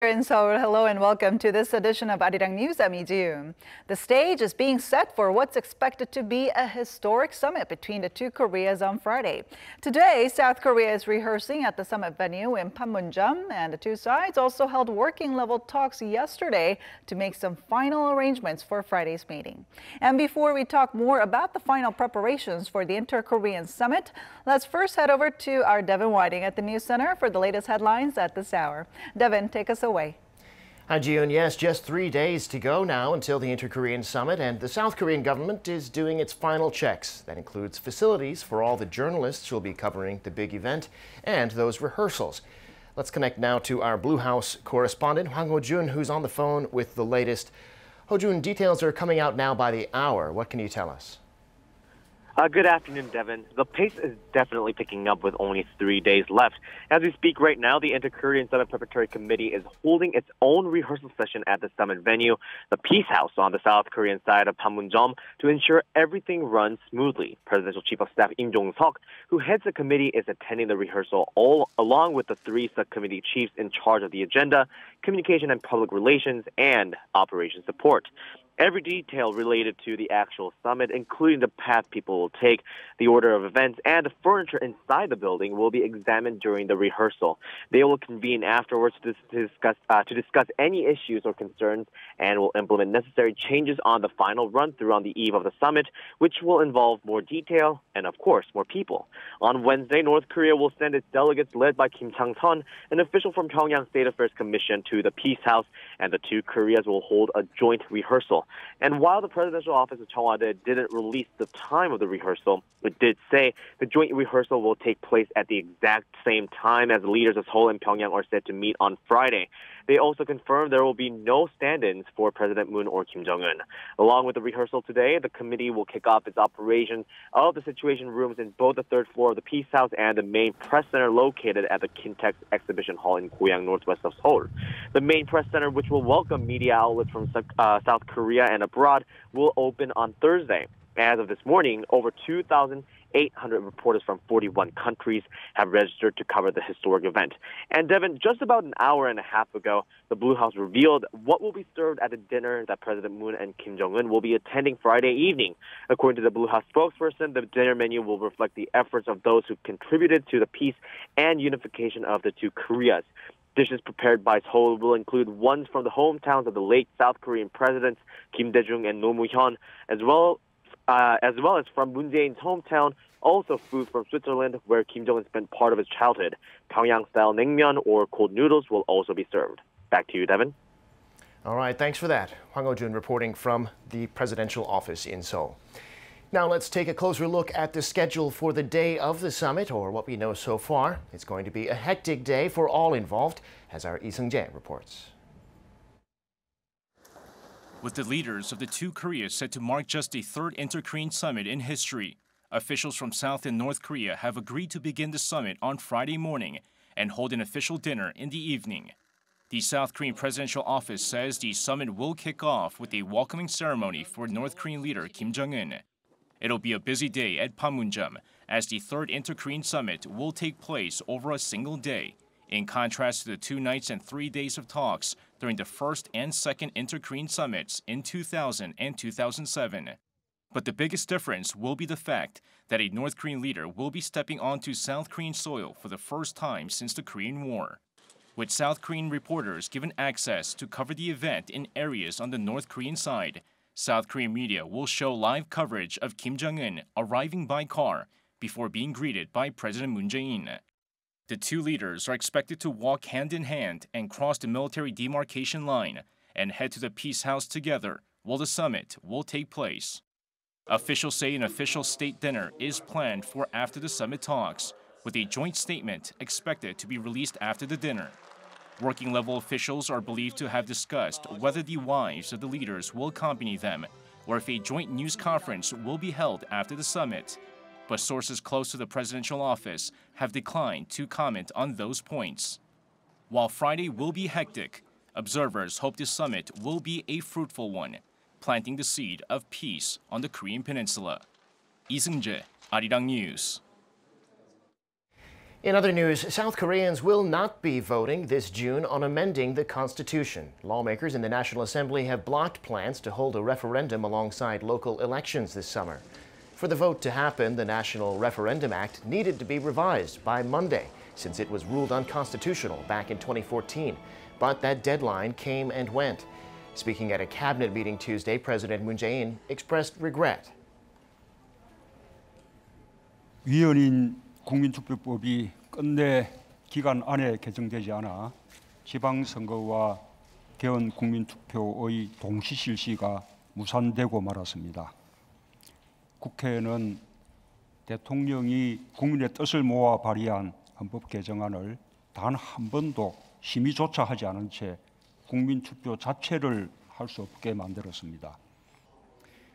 in Seoul. Hello and welcome to this edition of Arirang News. I'm Lee. The stage is being set for what's expected to be a historic summit between the two Koreas on Friday. Today, South Korea is rehearsing at the summit venue in Panmunjom, and the two sides also held working-level talks yesterday to make some final arrangements for Friday's meeting. And before we talk more about the final preparations for the Inter-Korean summit, let's first head over to our Devin Whiting at the News Center for the latest headlines at this hour. Devin, take us away. Hi, June. Yes, just 3 days to go now until the Inter-Korean summit, and the South Korean government is doing its final checks. That includes facilities for all the journalists who will be covering the big event and those rehearsals. Let's connect now to our Blue House correspondent, Hwang Ho-jun, who's on the phone with the latest. Ho-jun, details are coming out now by the hour. What can you tell us? Good afternoon, Devin. The pace is definitely picking up with only 3 days left. As we speak right now, the Inter-Korean Summit Preparatory Committee is holding its own rehearsal session at the summit venue, the Peace House on the South Korean side of Panmunjom, to ensure everything runs smoothly. Presidential Chief of Staff Im Jong-seok, who heads the committee, is attending the rehearsal along with the three subcommittee chiefs in charge of the agenda, communication and public relations, and operation support. Every detail related to the actual summit, including the path people will take, the order of events, and the furniture inside the building, will be examined during the rehearsal. They will convene afterwards to discuss any issues or concerns and will implement necessary changes on the final run-through on the eve of the summit, which will involve more detail and, of course, more people. On Wednesday, North Korea will send its delegates led by Kim Chang-sun, an official from Pyongyang State Affairs Commission, to the Peace House, and the two Koreas will hold a joint rehearsal. And while the presidential office of Cheongwade didn't release the time of the rehearsal, it did say the joint rehearsal will take place at the exact same time as the leaders of Seoul and Pyongyang are set to meet on Friday. They also confirmed there will be no stand-ins for President Moon or Kim Jong-un. Along with the rehearsal today, the committee will kick off its operation of the Situation Rooms in both the third floor of the Peace House and the main press center located at the Kintex Exhibition Hall in Goyang, northwest of Seoul. The main press center, which will welcome media outlets from South Korea and abroad, will open on Thursday. As of this morning, over 2,800 reporters from 41 countries have registered to cover the historic event. And Devin, just about an hour and a half ago, the Blue House revealed what will be served at the dinner that President Moon and Kim Jong-un will be attending Friday evening. According to the Blue House spokesperson, the dinner menu will reflect the efforts of those who contributed to the peace and unification of the two Koreas. Dishes prepared by Seoul will include ones from the hometowns of the late South Korean presidents Kim Dae-jung and Roh Moo-hyun, as well as from Moon Jae-in's hometown, also food from Switzerland, where Kim Jong-un spent part of his childhood. Pyongyang-style naengmyeon, or cold noodles, will also be served. Back to you, Devin. All right, thanks for that. Hwang Ho-jun reporting from the presidential office in Seoul. Now let's take a closer look at the schedule for the day of the summit, or what we know so far. It's going to be a hectic day for all involved, as our Lee Seung-jae reports. With the leaders of the two Koreas set to mark just the third Inter-Korean summit in history, officials from South and North Korea have agreed to begin the summit on Friday morning and hold an official dinner in the evening. The South Korean presidential office says the summit will kick off with a welcoming ceremony for North Korean leader Kim Jong-un. It'll be a busy day at Panmunjom, as the third Inter-Korean summit will take place over a single day, in contrast to the 2 nights and 3 days of talks during the first and second Inter-Korean summits in 2000 and 2007. But the biggest difference will be the fact that a North Korean leader will be stepping onto South Korean soil for the first time since the Korean War. With South Korean reporters given access to cover the event in areas on the North Korean side, South Korean media will show live coverage of Kim Jong-un arriving by car before being greeted by President Moon Jae-in. The two leaders are expected to walk hand in hand and cross the military demarcation line and head to the Peace House together while the summit will take place. Officials say an official state dinner is planned for after the summit talks, with a joint statement expected to be released after the dinner. Working-level officials are believed to have discussed whether the wives of the leaders will accompany them or if a joint news conference will be held after the summit. But sources close to the presidential office have declined to comment on those points. While Friday will be hectic, observers hope this summit will be a fruitful one, planting the seed of peace on the Korean peninsula. Lee Seung-jae, Arirang News. In other news, South Koreans will not be voting this June on amending the Constitution. Lawmakers in the National Assembly have blocked plans to hold a referendum alongside local elections this summer. For the vote to happen, the National Referendum Act needed to be revised by Monday, since it was ruled unconstitutional back in 2014. But that deadline came and went. Speaking at a cabinet meeting Tuesday, President Moon Jae-in expressed regret. 위헌인 국민투표법이 끝내 기간 안에 개정되지 않아 지방선거와 개헌 국민투표의 동시 실시가 무산되고 말았습니다. 국회는 대통령이 국민의 뜻을 모아 발의한 헌법 개정안을 단 한 번도 심의조차 하지 않은 채 국민투표 자체를 할 수 없게 만들었습니다.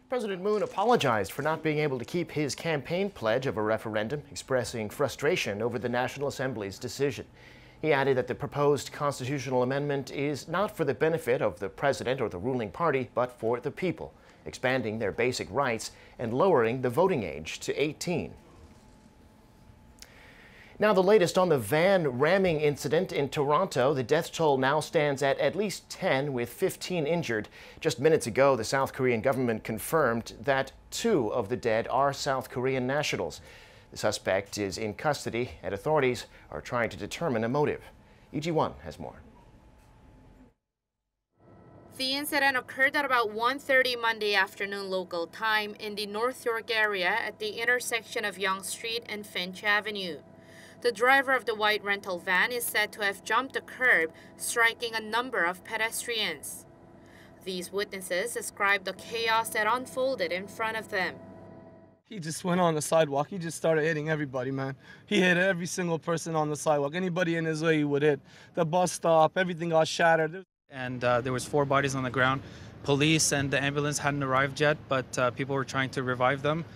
President Moon apologized for not being able to keep his campaign pledge of a referendum, expressing frustration over the National Assembly's decision. He added that the proposed constitutional amendment is not for the benefit of the president or the ruling party, but for the people, expanding their basic rights and lowering the voting age to 18. Now, the latest on the van ramming incident in Toronto. The death toll now stands at least 10, with 15 injured. Just minutes ago, the South Korean government confirmed that 2 of the dead are South Korean nationals. The suspect is in custody, and authorities are trying to determine a motive. EG1 has more. The incident occurred at about 1:30 Monday afternoon local time in the North York area at the intersection of Yonge Street and Finch Avenue. The driver of the white rental van is said to have jumped the curb, striking a number of pedestrians. These witnesses described the chaos that unfolded in front of them. He just went on the sidewalk. He just started hitting everybody, man. He hit every single person on the sidewalk. Anybody in his way he would hit. The bus stop, everything got shattered. And there was 4 bodies on the ground. Police and the ambulance hadn't arrived yet, but people were trying to revive them.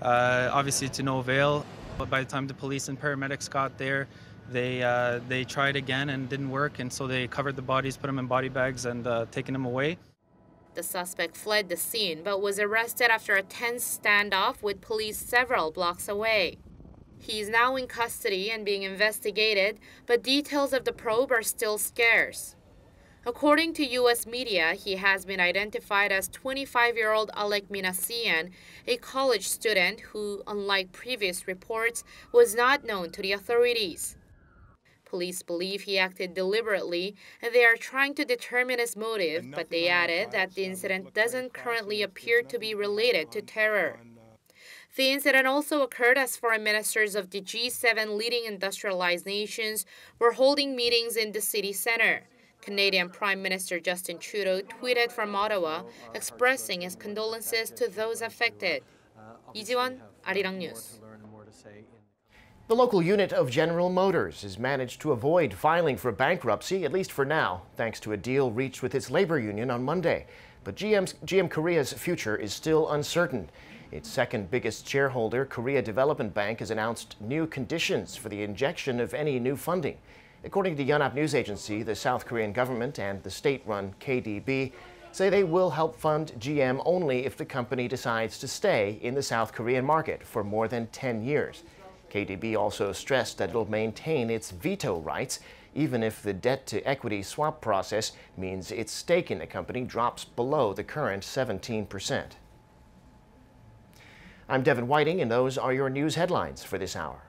Obviously to no avail. But by the time the police and paramedics got there, they tried again and didn't work, and so they covered the bodies, put them in body bags, and taken them away. The suspect fled the scene but was arrested after a tense standoff with police several blocks away. He is now in custody and being investigated, but details of the probe are still scarce. According to U.S. media, he has been identified as 25-year-old Alec Minasian, a college student who, unlike previous reports, was not known to the authorities. Police believe he acted deliberately, and they are trying to determine his motive, but they added that the incident doesn't currently appear to be related to terror. The incident also occurred as foreign ministers of the G7 leading industrialized nations were holding meetings in the city center. Canadian Prime Minister Justin Trudeau tweeted from Ottawa, expressing his condolences to those affected. 이지원, Arirang News. The local unit of General Motors has managed to avoid filing for bankruptcy, at least for now, thanks to a deal reached with its labor union on Monday. But GM Korea's future is still uncertain. Its second biggest shareholder, Korea Development Bank, has announced new conditions for the injection of any new funding. According to Yonhap News Agency, the South Korean government and the state-run KDB say they will help fund GM only if the company decides to stay in the South Korean market for more than 10 years. KDB also stressed that it'll maintain its veto rights, even if the debt-to-equity swap process means its stake in the company drops below the current 17%. I'm Devin Whiting, and those are your news headlines for this hour.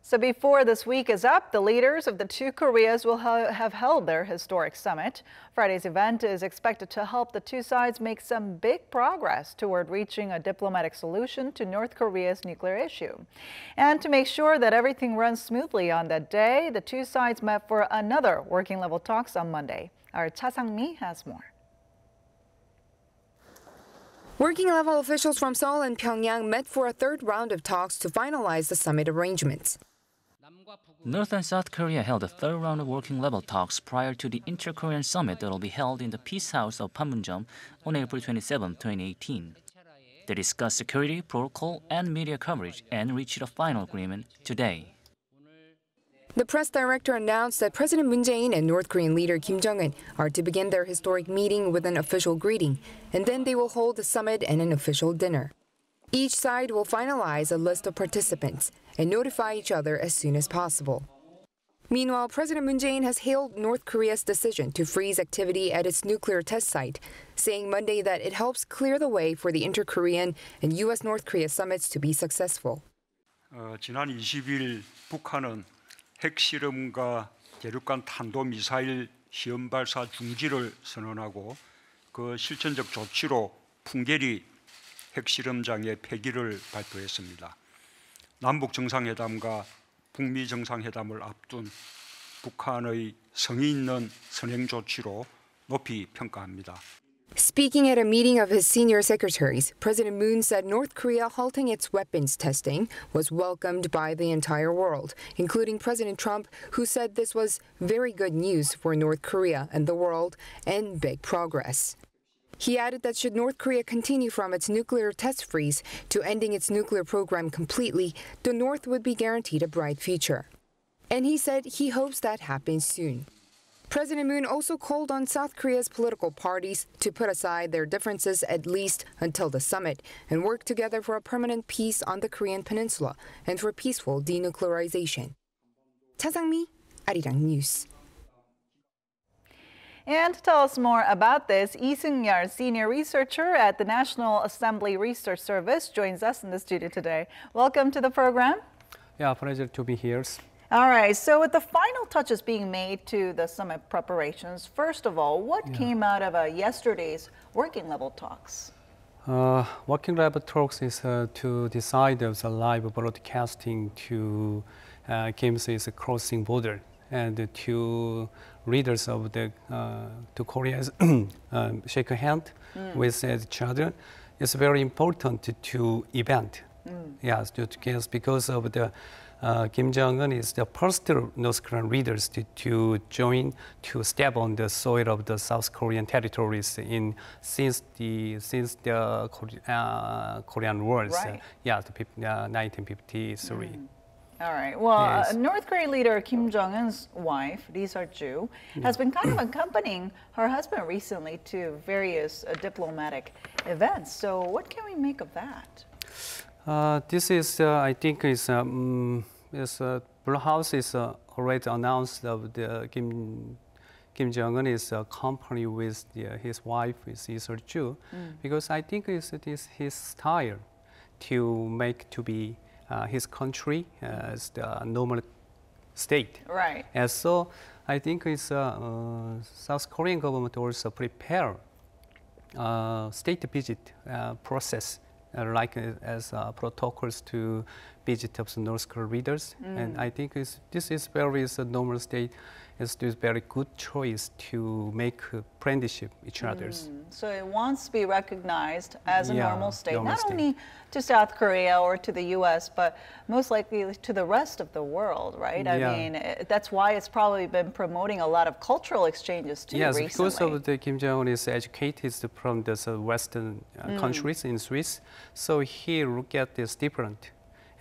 So before this week is up, the leaders of the 2 Koreas will have held their historic summit. Friday's event is expected to help the 2 sides make some big progress toward reaching a diplomatic solution to North Korea's nuclear issue. And to make sure that everything runs smoothly on that day, the 2 sides met for another working-level talks on Monday. Our Cha Sang-mi has more. Working-level officials from Seoul and Pyongyang met for a 3rd round of talks to finalize the summit arrangements. North and South Korea held a 3rd round of working-level talks prior to the Inter-Korean Summit that will be held in the Peace House of Panmunjom on April 27, 2018. They discussed security, protocol, and media coverage and reached a final agreement today. The press director announced that President Moon Jae-in and North Korean leader Kim Jong-un are to begin their historic meeting with an official greeting, and then they will hold a summit and an official dinner. Each side will finalize a list of participants and notify each other as soon as possible. Meanwhile, President Moon Jae-in has hailed North Korea's decision to freeze activity at its nuclear test site, saying Monday that it helps clear the way for the inter-Korean and U.S.-North Korea summits to be successful. 지난 20일 북한은 핵실험과 대륙간 탄도미사일 시험 발사 중지를 선언하고 그 실천적 조치로 풍계리 핵실험장의 폐기를 발표했습니다. 남북 정상회담과 북미 정상회담을 앞둔 북한의 성의 있는 선행 조치로 높이 평가합니다. Speaking at a meeting of his senior secretaries, President Moon said North Korea halting its weapons testing was welcomed by the entire world, including President Trump, who said this was very good news for North Korea and the world and big progress. He added that should North Korea continue from its nuclear test freeze to ending its nuclear program completely, the North would be guaranteed a bright future. And he said he hopes that happens soon. President Moon also called on South Korea's political parties to put aside their differences at least until the summit and work together for a permanent peace on the Korean peninsula and for peaceful denuclearization. Cha Sang-mi, Arirang News. And to tell us more about this, Lee Seung-yeol, senior researcher at the Nat'l Assembly Research Service, joins us in the studio today. Welcome to the program. Yeah, pleasure to be here. All right, so with the final touches being made to the summit preparations, first of all, what came out of yesterday's working level talks? Working level talks is to decide of the live broadcasting to games is crossing border, and to leaders of the two Koreas shake a hand with each other. It's very important to event. Yes, because of the Kim Jong-un is the first North Korean leaders to join to step on the soil of the South Korean territories since the Korean Wars. Right. 1953. All right. Well, Yes. North Korean leader Kim Jong-un's wife, Lee Seung-yeol, has been kind of accompanying her husband recently to various diplomatic events. So what can we make of that? This is, I think, Blue House is already announced of the Kim Jong-un is a company with his wife, is Lee Seung-yeol, because I think it is his style to make to be his country as the normal state. Right. And so I think it's South Korean government also prepare state visit process like as protocols to visit of the North Korean leaders. And I think this is very normal state. It's a very good choice to make friendship each other's. So it wants to be recognized as a normal state, normal not state. only to South Korea or to the U.S., but most likely to the rest of the world, right? I mean, that's why it's probably been promoting a lot of cultural exchanges too recently. Yes, because of the Kim Jong-un is educated from the Western countries in Swiss, so he look at this different.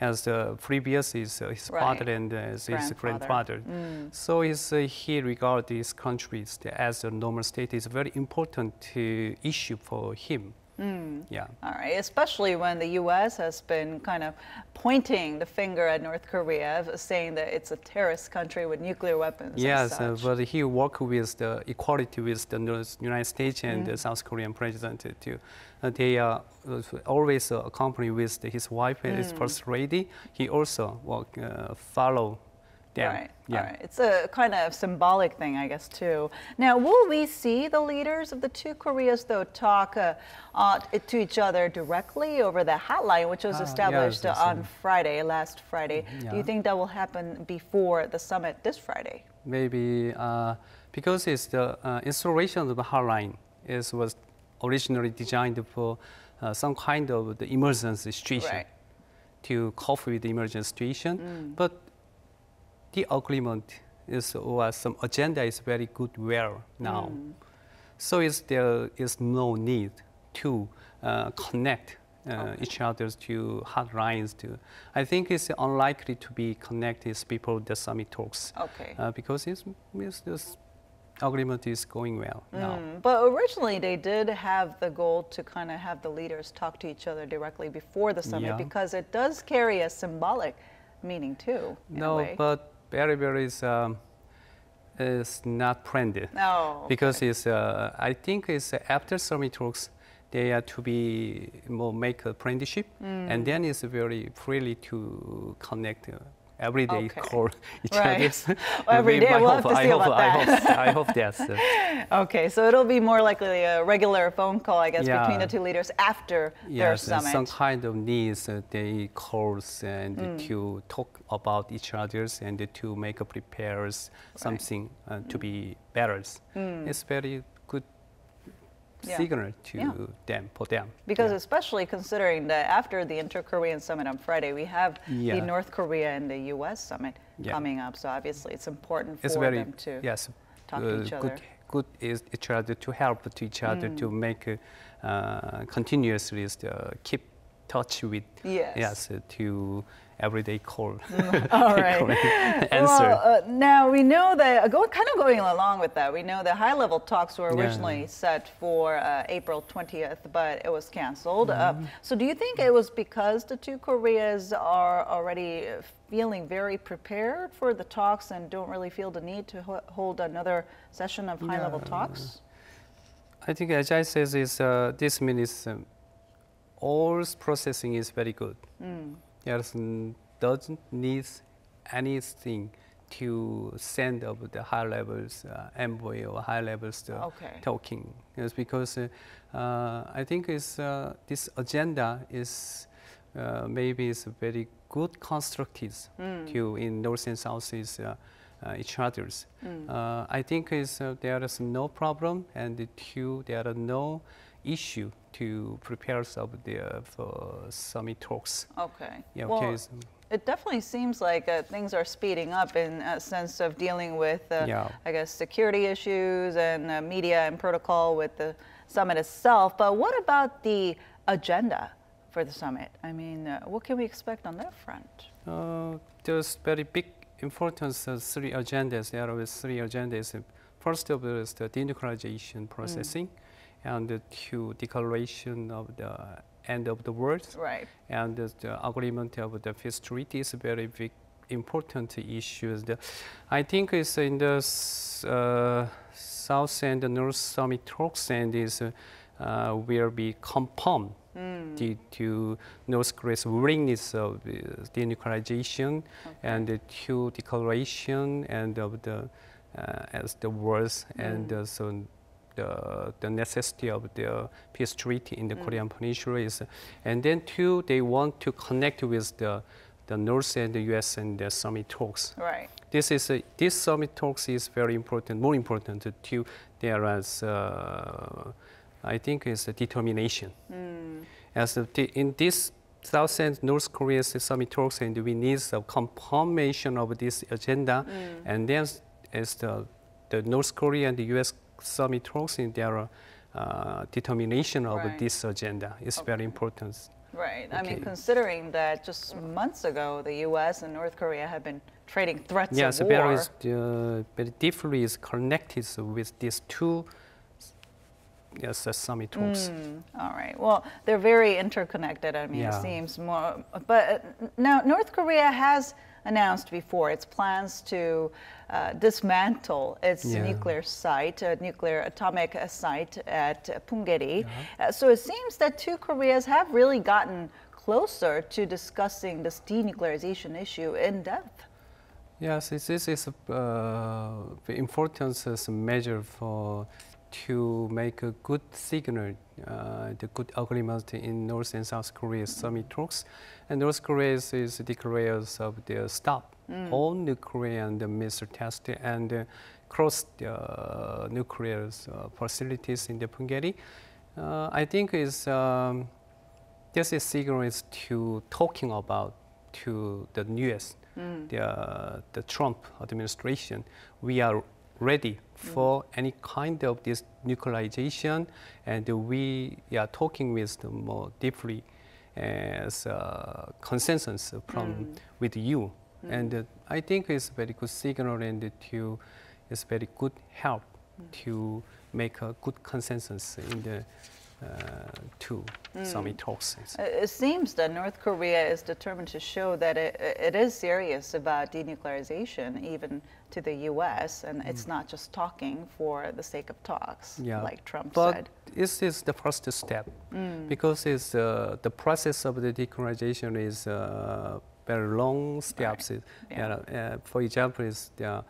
As the previous is his father and his grandfather. So he regards these countries as a normal state is a very important issue for him. Yeah. All right, especially when the U.S. has been kind of pointing the finger at North Korea, saying that it's a terrorist country with nuclear weapons. Yes, and such. but he worked with the equality with the United States and the South Korean president too. They are always accompanied with his wife and his first lady. He also follow them. Right. Yeah. All right. It's a kind of symbolic thing, I guess, too. Now, will we see the leaders of the two Koreas, though, talk to each other directly over the hotline, which was established on Friday, last Friday? Do you think that will happen before the summit this Friday? Maybe because it's the installation of the hotline was originally designed for some kind of the emergency situation to cope with the emergency situation, but the agreement was some agenda is very good now. So there is no need to connect each other's to hotlines. I think it's unlikely to be connected before the summit talks. Okay. Because this agreement is going well now. But originally they did have the goal to kind of have the leaders talk to each other directly before the summit because it does carry a symbolic meaning too. No, but very is not planned. No. Because it's I think it's after summit talks they are to be more make a friendship, and then it's very freely to connect. Every day call each other. Every day, we'll have to see about that. I hope yes. Okay, so it'll be more likely a regular phone call, I guess, between the two leaders after their summit. Some kind of needs they calls and to talk about each other's and to make a prepares something to be better. It's very good signal to them, for them. Because especially considering that after the Inter-Korean Summit on Friday, we have the North Korea and the U.S. Summit coming up. So obviously it's important for them to talk to each other. Good is each other to help to each other to make continuously keep touch with to everyday call. All right. Answer. Well, now we know that going along with that, we know the high-level talks were originally set for April 20th, but it was canceled. So do you think it was because the two Koreas are already feeling very prepared for the talks and don't really feel the need to hold another session of high-level talks? I think, as I said, this means all processing is very good. Yes, doesn't need anything to send up the high levels envoy or high levels talking. Yes, because I think this agenda is maybe is very good constructive to in North and South is each other's. I think there is no problem and there are no issue to prepare for summit talks. Okay. Yeah, well, it definitely seems like things are speeding up in a sense of dealing with, I guess, security issues and media and protocol with the summit itself. But what about the agenda for the summit? I mean, what can we expect on that front? There's very big importance of three agendas. There are three agendas. First of all is the denuclearization processing. And the declaration of the end of the world, and the agreement of the peace treaty is a very big, important issue. I think it's in the South and the North Summit talks, and will be confirmed due to North Korea's willingness of denuclearization and the two declaration and of the as the words and so. The necessity of the peace treaty in the Korean Peninsula is, and then two, they want to connect with the North and the U.S. and the summit talks. Right. This summit talks is very important, more important to there as I think is a determination. As in this South and North Korea's summit talks, and we need a confirmation of this agenda, and then as the North Korea and the U.S. summit talks in their determination of this agenda is very important. Right. I mean, considering that just months ago, the U.S. and North Korea have been trading threats of war. Yes, very deeply is connected with these two summit talks. All right. Well, they're very interconnected. I mean, it seems more. But now North Korea has announced before its plans to dismantle its nuclear site, nuclear atomic site at Punggye-ri. So it seems that two Koreas have really gotten closer to discussing this denuclearization issue in depth. Yes, this is the importance as a measure to make a good signal, the good agreement in North and South Korea's summit talks. And North Korea is declares of the stop all nuclear and missile test and cross the nuclear facilities in the Punggye-ri. I think this is signal is to talking about to the U.S. The Trump administration. We are ready for any kind of this nuclearization, and we are talking with them more deeply as consensus from with you, and I think it's a very good signal and it's very good help to make a good consensus in the two summit talks. It seems that North Korea is determined to show that it is serious about denuclearization, even to the U.S., and it's not just talking for the sake of talks, like Trump said. But this is the first step, because it's, the process of the denuclearization is very long steps. Right. For example, is the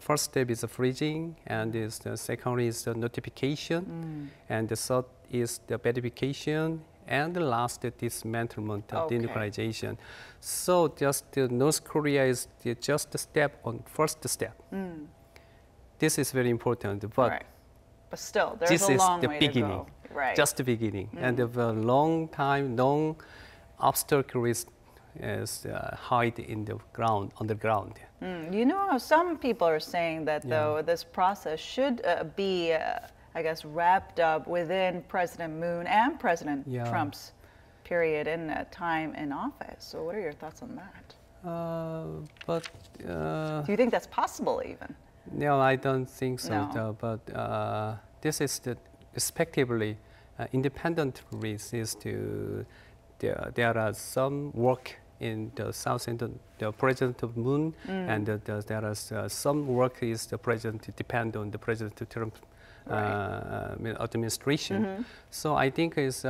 first step is the freezing, and the second is the notification, and the third is the verification, and the last the dismantlement of denuclearization. So just North Korea is just the step on first step. This is very important, but still, there's a long way beginning, to go. Right. Just the beginning, and the long obstacle is hide in the ground, underground. You know, some people are saying that though this process should be, I guess, wrapped up within President Moon and President Trump's period in time in office. So, what are your thoughts on that? Do you think that's possible, even? No, I don't think so. No. But this is respectively independent risk is to there are some work in the South and the President of Moon, and there is some work is the President depend on the President Trump administration. So I think is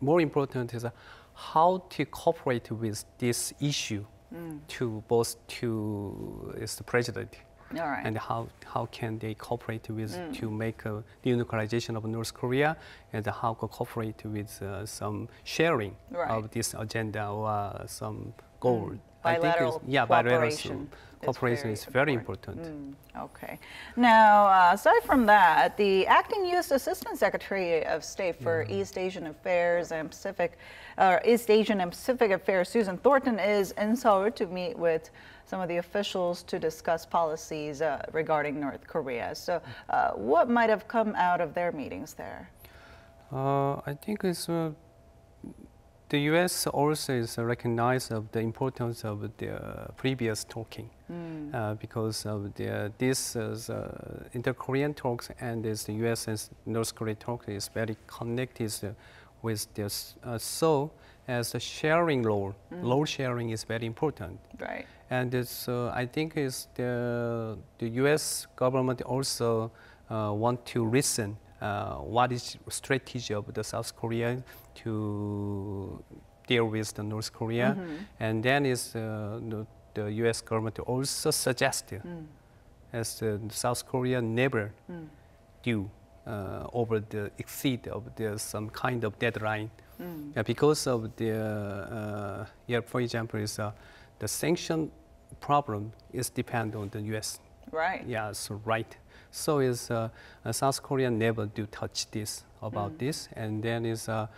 more important is how to cooperate with this issue to both is the President. And how can they cooperate with to make a denuclearization of North Korea, and how to cooperate with some sharing of this agenda or some goal. Bilateral cooperation is very important. Okay. Now, aside from that, the acting U.S. Assistant Secretary of State for East Asian Affairs and East Asian and Pacific Affairs, Susan Thornton, is in Seoul to meet with some of the officials to discuss policies regarding North Korea. So, what might have come out of their meetings there? I think it's the U.S. also is recognized of the importance of the previous talking because of this inter-Korean talks and this U.S. and North Korea talk is very connected with this. So as the sharing load sharing is very important. Right. And it's, I think is the U.S. government also want to listen what is strategy of the South Korea to deal with the North Korea, and then is the U.S. government also suggested as the South Korea never do over the exceed of the some kind of deadline because of the for example is the sanction problem is depend on the U.S. Right. Yeah, so right. So is South Korea never do touch this about this, and then is the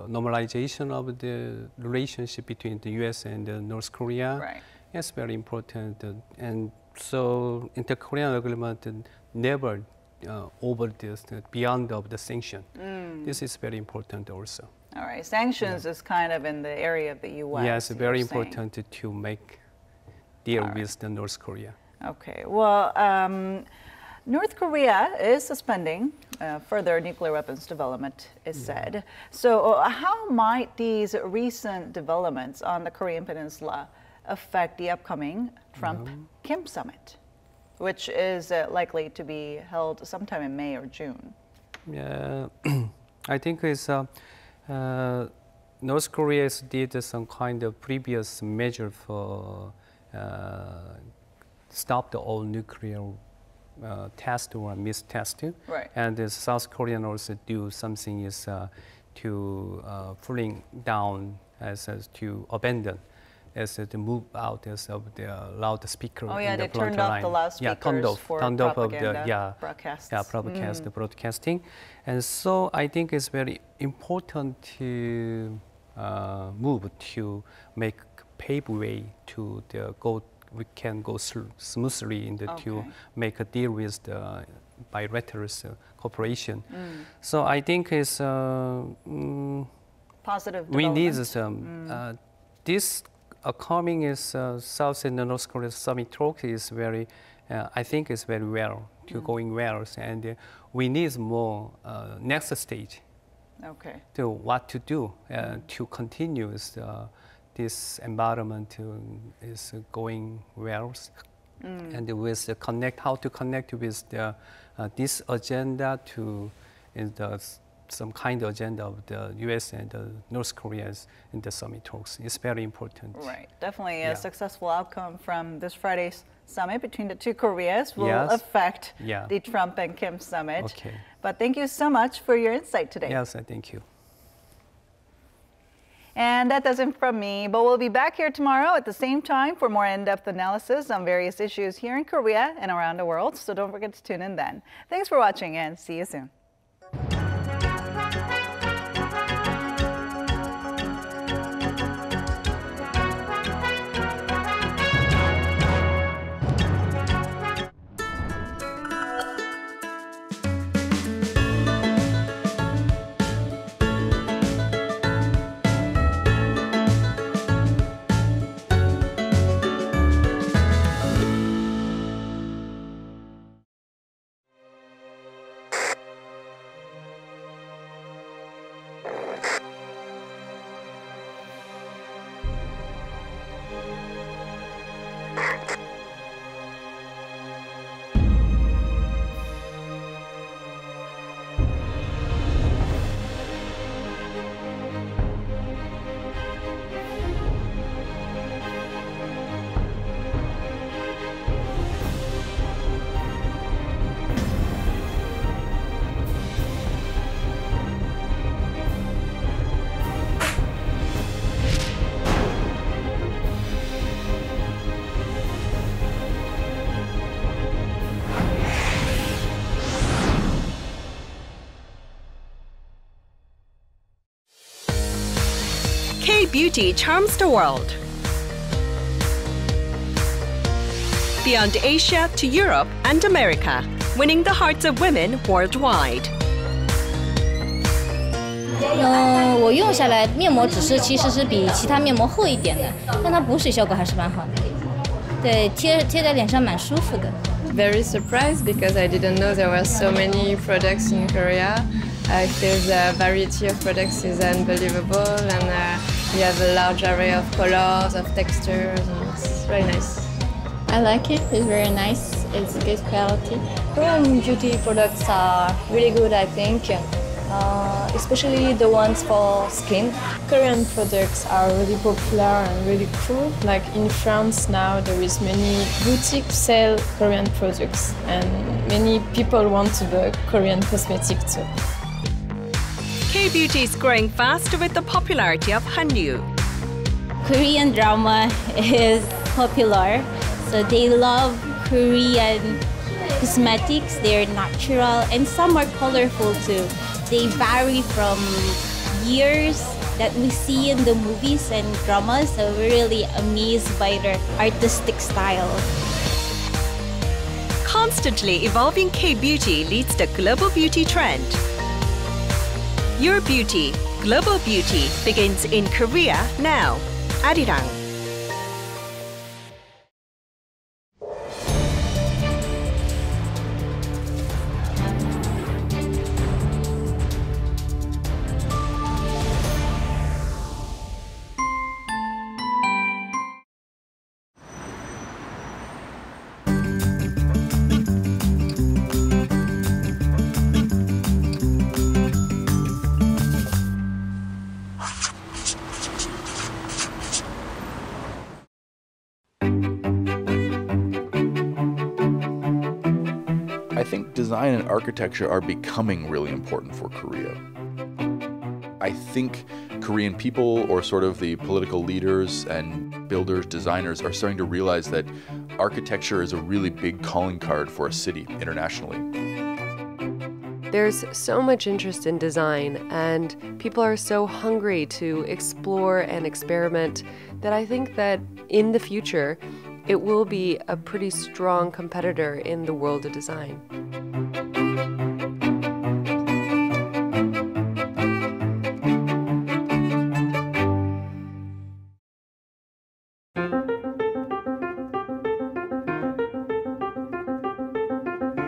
normalization of the relationship between the U.S. and North Korea. Right. It's very important, and so inter-Korean agreement never over this beyond of the sanction. This is very important also. All right, sanctions is kind of in the area of the U.S. Yes, very important to make deal with the North Korea. Okay, well, North Korea is suspending further nuclear weapons development, is said. So how might these recent developments on the Korean Peninsula affect the upcoming Trump-Kim summit, which is likely to be held sometime in May or June? Yeah, I think it's North Korea did some kind of previous measure for stop the all nuclear test or mistest. Right. And the South Korean also do something is to pulling down as to abandon, as to move out as of the loudspeaker. Oh yeah, in the they turned off the loudspeakers for propaganda broadcasts. Yeah, broadcasting. And so I think it's very important to move to make pave way to the we can go smoothly in the to make a deal with the bilateral cooperation. So I think it's positive we need development. this coming is South and North Korea summit talk is very, I think is very well, going well, and we need more next stage. Okay. To what to do to continue this environment is going well, and with the how to connect with this agenda to some kind of agenda of the U.S. and North Korea's in the summit talks. It's very important. Right, definitely a successful outcome from this Friday's summit between the two Koreas will affect the Trump and Kim summit. Okay. But thank you so much for your insight today. Yes, thank you. And that does it from me, but we'll be back here tomorrow at the same time for more in-depth analysis on various issues here in Korea and around the world. So don't forget to tune in then. Thanks for watching and see you soon. K-beauty charms the world. Beyond Asia to Europe and America, winning the hearts of women worldwide. 我用下来面膜其实是比其他面膜厚一点的，但它补水效果还是蛮好的。对，贴在脸上蛮舒服的。Very surprised because I didn't know there were so many products in Korea. I feel the variety of products is unbelievable, and we have a large array of colors, of textures, and it's very nice. I like it. It's very nice. It's good quality. Korean beauty products are really good, I think. Especially the ones for skin. Korean products are really popular and really cool. Like in France now, there is many boutiques sell Korean products, and many people want to buy Korean cosmetic too. K-beauty is growing faster with the popularity of Hallyu. Korean drama is popular, so they love Korean cosmetics. They're natural and some are colorful too. They vary from years that we see in the movies and dramas, so we're really amazed by their artistic style. Constantly evolving K-beauty leads the global beauty trend. Your beauty, global beauty, begins in Korea now. Arirang. I think design and architecture are becoming really important for Korea. I think Korean people, or sort of the political leaders and builders, designers, are starting to realize that architecture is a really big calling card for a city internationally. There's so much interest in design, and people are so hungry to explore and experiment that I think that in the future, it will be a pretty strong competitor in the world of design.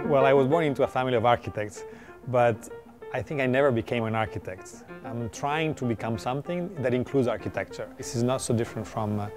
Well, I was born into a family of architects, but I think I never became an architect. I'm trying to become something that includes architecture. This is not so different from